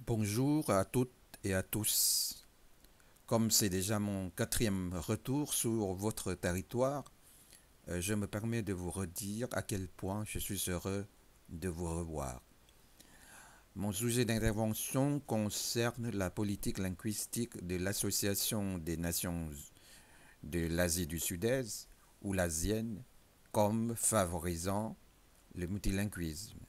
Bonjour à toutes et à tous. Comme c'est déjà mon quatrième retour sur votre territoire, je me permets de vous redire à quel point je suis heureux de vous revoir. Mon sujet d'intervention concerne la politique linguistique de l'Association des Nations de l'Asie du Sud-Est, ou l'ASIenne, comme favorisant le multilinguisme.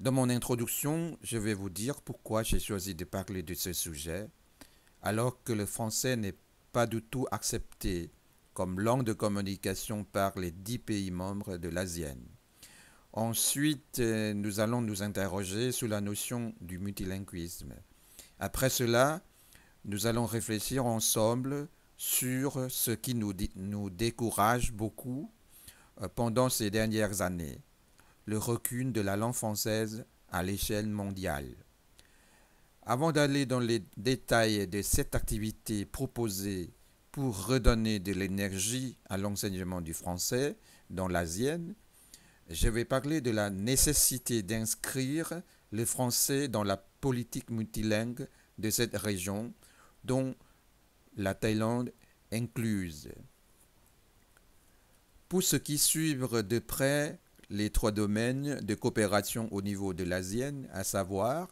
Dans mon introduction, je vais vous dire pourquoi j'ai choisi de parler de ce sujet alors que le français n'est pas du tout accepté comme langue de communication par les 10 pays membres de l'ASEAN. Ensuite, nous allons nous interroger sur la notion du multilinguisme. Après cela, nous allons réfléchir ensemble sur ce qui nous décourage beaucoup pendant ces dernières années, le recul de la langue française à l'échelle mondiale. Avant d'aller dans les détails de cette activité proposée pour redonner de l'énergie à l'enseignement du français dans l'asienne, je vais parler de la nécessité d'inscrire le français dans la politique multilingue de cette région, dont la Thaïlande incluse. Pour ceux qui suivent de près les trois domaines de coopération au niveau de l'asienne, à savoir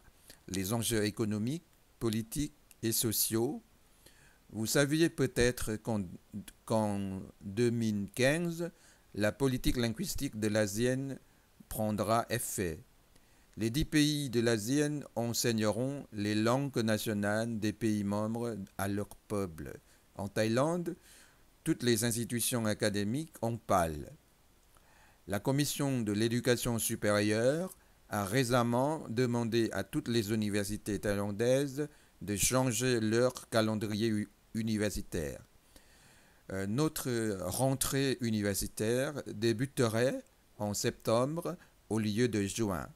les enjeux économiques, politiques et sociaux, vous saviez peut-être qu'en 2015, la politique linguistique de l'ASEAN prendra effet. Les 10 pays de l'ASEAN enseigneront les langues nationales des pays membres à leur peuple. En Thaïlande, toutes les institutions académiques en parlent. La Commission de l'éducation supérieure a récemment demandé à toutes les universités thaïlandaises de changer leur calendrier universitaire. Notre rentrée universitaire débuterait en septembre au lieu de juin.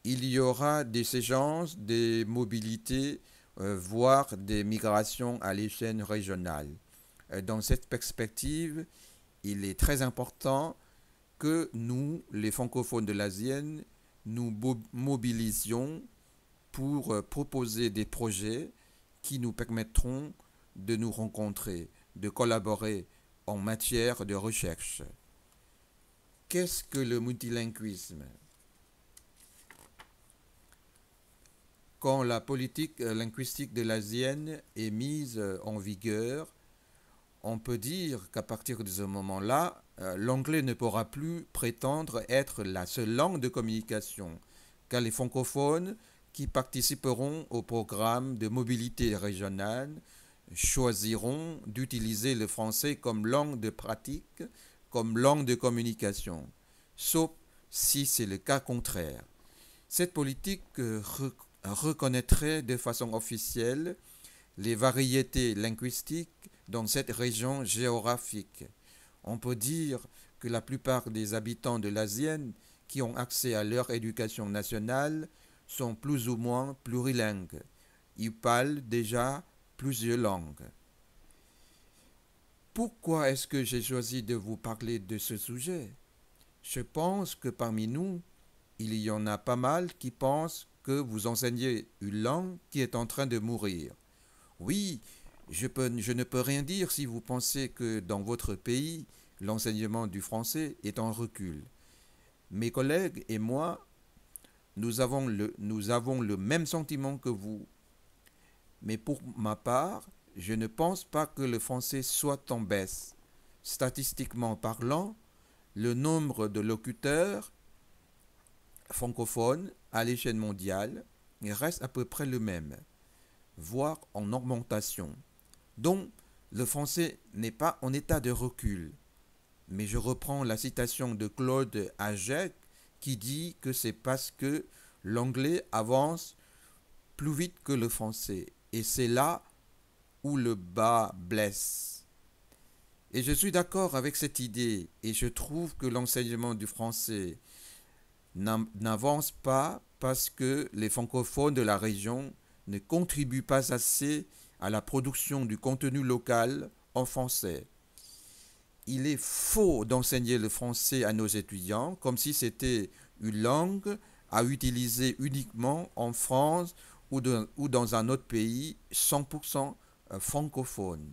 Il y aura des échanges, des mobilités, voire des migrations à l'échelle régionale. Dans cette perspective, il est très important que nous, les francophones de l'ASEAN, nous mobilisions pour proposer des projets qui nous permettront de nous rencontrer, de collaborer en matière de recherche. Qu'est-ce que le multilinguisme? Quand la politique linguistique de l'ASEAN est mise en vigueur, on peut dire qu'à partir de ce moment-là, l'anglais ne pourra plus prétendre être la seule langue de communication, car les francophones qui participeront au programme de mobilité régionale choisiront d'utiliser le français comme langue de pratique, comme langue de communication, sauf si c'est le cas contraire. Cette politique reconnaîtrait de façon officielle les variétés linguistiques dans cette région géographique. On peut dire que la plupart des habitants de l'ASEAN qui ont accès à leur éducation nationale sont plus ou moins plurilingues. Ils parlent déjà plusieurs langues. Pourquoi est-ce que j'ai choisi de vous parler de ce sujet? Je pense que parmi nous, il y en a pas mal qui pensent que vous enseignez une langue qui est en train de mourir. Oui, je ne peux rien dire si vous pensez que dans votre pays, l'enseignement du français est en recul. Mes collègues et moi, nous avons le même sentiment que vous. Mais pour ma part, je ne pense pas que le français soit en baisse. Statistiquement parlant, le nombre de locuteurs francophones à l'échelle mondiale reste à peu près le même, voire en augmentation. Donc, le français n'est pas en état de recul. Mais je reprends la citation de Claude Hagek qui dit que c'est parce que l'anglais avance plus vite que le français. Et c'est là où le bas blesse. Et je suis d'accord avec cette idée et je trouve que l'enseignement du français n'avance pas parce que les francophones de la région ne contribuent pas assez à la production du contenu local en français. Il est faux d'enseigner le français à nos étudiants comme si c'était une langue à utiliser uniquement en France ou dans un autre pays 100% francophone.